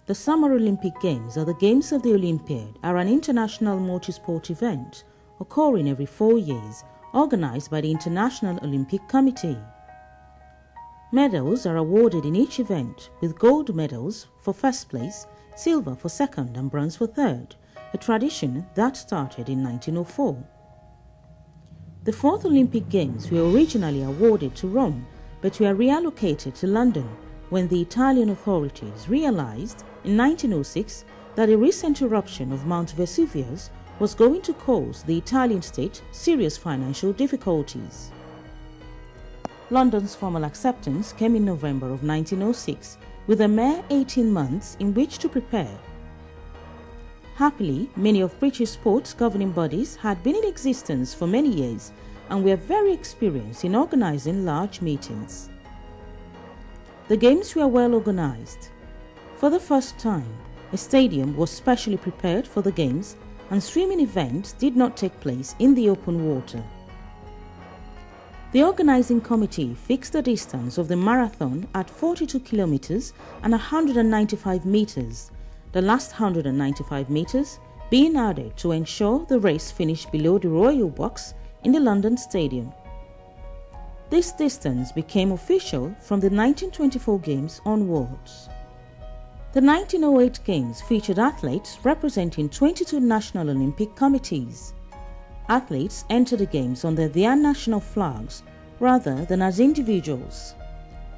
The Summer Olympic Games, or the Games of the Olympiad, are an international multisport event occurring every 4 years, organized by the International Olympic Committee. Medals are awarded in each event, with gold medals for first place, silver for second and bronze for third, a tradition that started in 1904. The fourth Olympic Games were originally awarded to Rome, but were reallocated to London when the Italian authorities realized in 1906 that a recent eruption of Mount Vesuvius was going to cause the Italian state serious financial difficulties. London's formal acceptance came in November of 1906, with a mere 18 months in which to prepare. Happily, many of British sports governing bodies had been in existence for many years and were very experienced in organizing large meetings. The games were well organized. For the first time, a stadium was specially prepared for the games, and swimming events did not take place in the open water. The organizing committee fixed the distance of the marathon at 42 kilometers and 195 meters, the last 195 meters being added to ensure the race finished below the Royal Box in the London Stadium. This distance became official from the 1924 Games onwards. The 1908 Games featured athletes representing 22 national Olympic committees. Athletes entered the Games under their national flags rather than as individuals.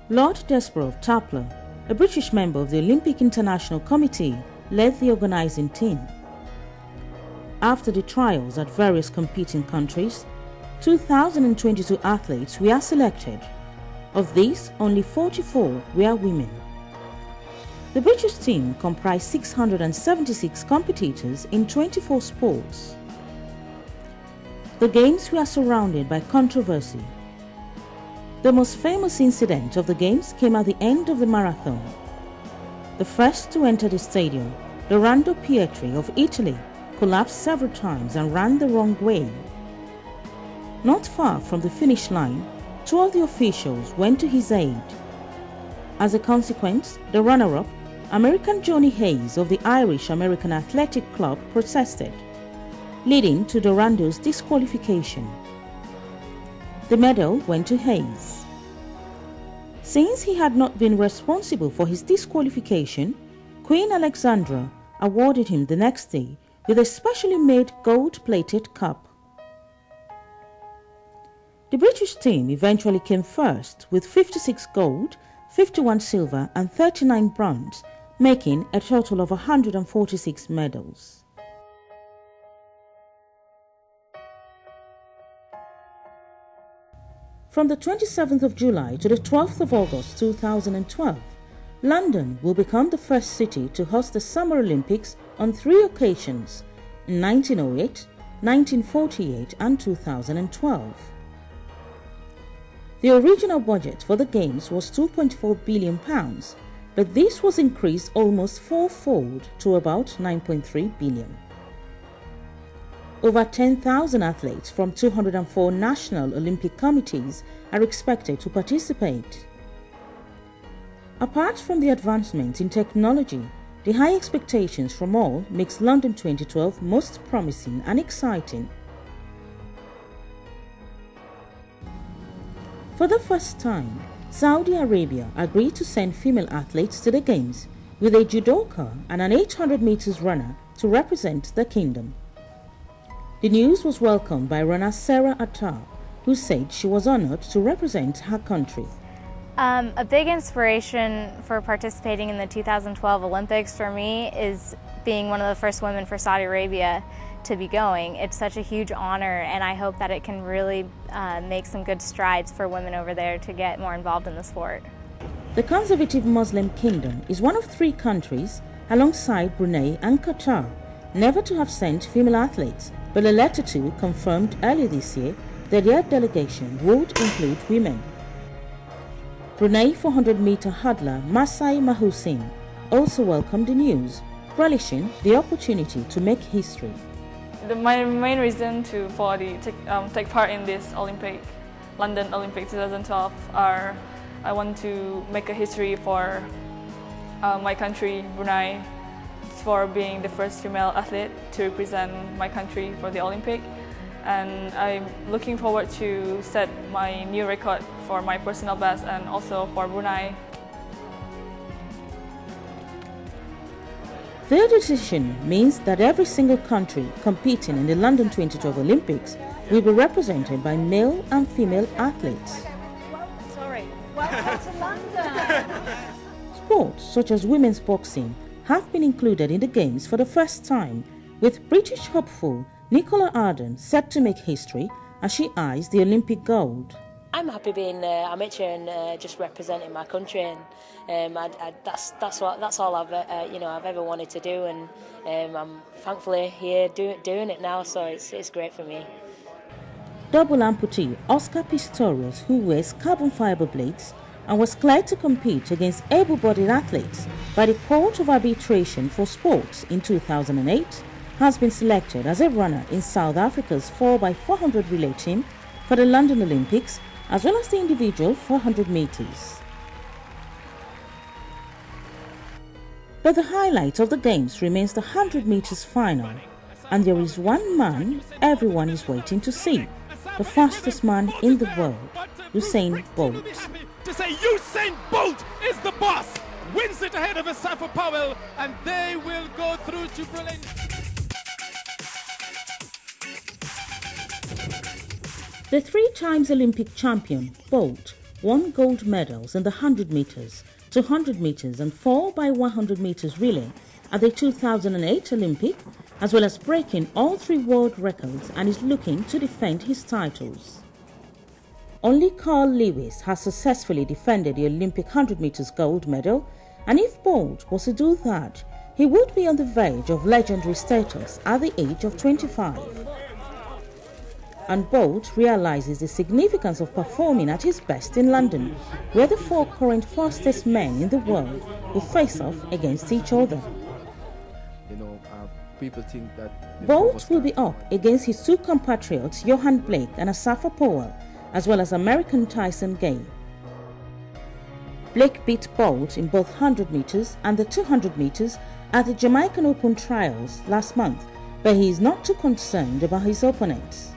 Lord Desborough Tapler, a British member of the Olympic International Committee, led the organizing team. After the trials at various competing countries, 2,022 athletes were selected. Of these, only 44 were women. The British team comprised 676 competitors in 24 sports. The Games were surrounded by controversy. The most famous incident of the Games came at the end of the marathon. The first to enter the stadium, Dorando Pietri of Italy, collapsed several times and ran the wrong way. Not far from the finish line, 2 of the officials went to his aid. As a consequence, the runner-up, American Johnny Hayes of the Irish American Athletic Club, protested, leading to Dorando's disqualification. The medal went to Hayes. Since he had not been responsible for his disqualification, Queen Alexandra awarded him the next day with a specially made gold-plated cup. The British team eventually came first with 56 gold, 51 silver and 39 bronze, making a total of 146 medals. From the 27th of July to the 12th of August 2012, London will become the first city to host the Summer Olympics on 3 occasions, in 1908, 1948 and 2012. The original budget for the Games was £2.4 billion, but this was increased almost 4-fold to about £9.3 billion. Over 10,000 athletes from 204 national Olympic committees are expected to participate. Apart from the advancements in technology, the high expectations from all makes London 2012 most promising and exciting. For the first time, Saudi Arabia agreed to send female athletes to the Games, with a judoka and an 800 meters runner to represent the kingdom. The news was welcomed by runner Sarah Attar, who said she was honored to represent her country. A big inspiration for participating in the 2012 Olympics for me is being one of the first women for Saudi Arabia to be going. It's such a huge honor, and I hope that it can really make some good strides for women over there to get more involved in the sport. The conservative Muslim kingdom is one of 3 countries, alongside Brunei and Qatar, never to have sent female athletes, but a latter 2 confirmed earlier this year that their delegation would include women. Brunei 400-meter hurdler Masai Mahusin also welcomed the news, relishing the opportunity to make history. My main reason to take part in this London Olympic 2012 are I want to make a history for my country, Brunei, for being the first female athlete to represent my country for the Olympic. And I'm looking forward to set my new record for my personal best and also for Brunei. Their decision means that every single country competing in the London 2012 Olympics will be represented by male and female athletes. Welcome to London! Sports such as women's boxing have been included in the Games for the first time, with British hopeful Nicola Arden set to make history as she eyes the Olympic gold. I'm happy being amateur and just representing my country, and that's all I've I've ever wanted to do, and I'm thankfully here doing it now, so it's great for me. Double amputee Oscar Pistorius, who wears carbon fiber blades and was cleared to compete against able-bodied athletes by the Court of Arbitration for Sports in 2008, has been selected as a runner in South Africa's 4x400 relay team for the London Olympics, as well as the individual 400 meters. But the highlight of the Games remains the 100 meters final, and there is one man everyone is waiting to see, the fastest man in the world, Usain Bolt. To say Usain Bolt is the boss, wins it ahead of Asafa Powell, and they will go through to Berlin. The 3 times Olympic champion, Bolt, won gold medals in the 100 meters, 200 meters and 4x100 meters relay at the 2008 Olympic, as well as breaking all 3 world records, and is looking to defend his titles. Only Carl Lewis has successfully defended the Olympic 100 meters gold medal, and if Bolt was to do that, he would be on the verge of legendary status at the age of 25. And Bolt realizes the significance of performing at his best in London, where the 4 current fastest men in the world will face off against each other. People think that Bolt will be up against his 2 compatriots Johan Blake and Asafa Powell, as well as American Tyson Gay. Blake beat Bolt in both 100 meters and the 200 meters at the Jamaican Open trials last month, but he is not too concerned about his opponents.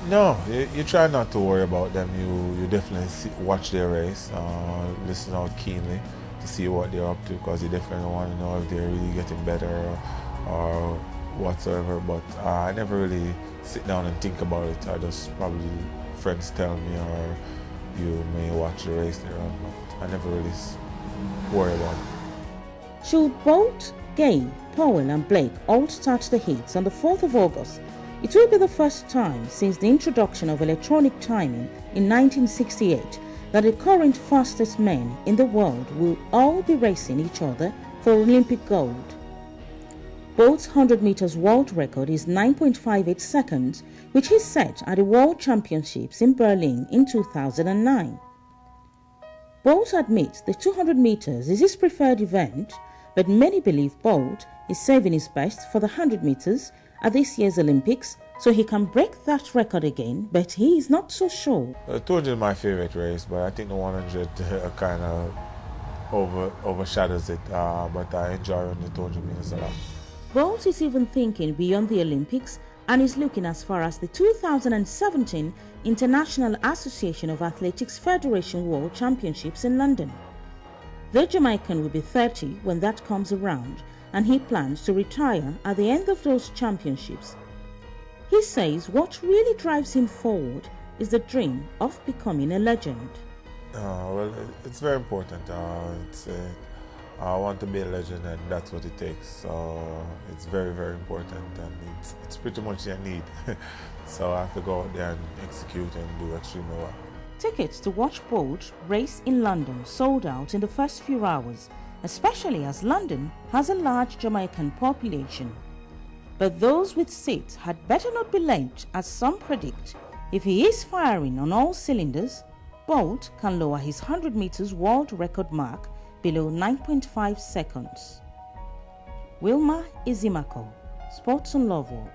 No, you try not to worry about them. You definitely watch their race, listen out keenly to see what they're up to, because you definitely want to know if they're really getting better or whatsoever. But I never really sit down and think about it. I just probably friends tell me, or you may watch the race there, but I never really worry about it. Should Bolt, Gay, Powell and Blake all start the heats on the 4th of August, it will be the first time since the introduction of electronic timing in 1968 that the current fastest men in the world will all be racing each other for Olympic gold. Bolt's 100 meters world record is 9.58 seconds, which he set at the World Championships in Berlin in 2009. Bolt admits the 200 meters is his preferred event, but many believe Bolt is saving his best for the 100 meters at this year's Olympics, so he can break that record again, but he is not so sure. The 200 is my favorite race, but I think the 100 kind of overshadows it, but I enjoy running the 200 meters a lot. Bolt is even thinking beyond the Olympics and is looking as far as the 2017 International Association of Athletics Federation World Championships in London. The Jamaican will be 30 when that comes around, and he plans to retire at the end of those championships. He says what really drives him forward is the dream of becoming a legend. Well, it's very important. I want to be a legend, and that's what it takes. So it's very, very important, and it's pretty much a need. So I have to go out there and execute and do extremely well. Tickets to watch Bolt race in London sold out in the first few hours, especially as London has a large Jamaican population. But those with seats had better not be late, as some predict. If he is firing on all cylinders, Bolt can lower his 100 meters world record mark below 9.5 seconds. Wilma Izimako, Sports on Lovewell.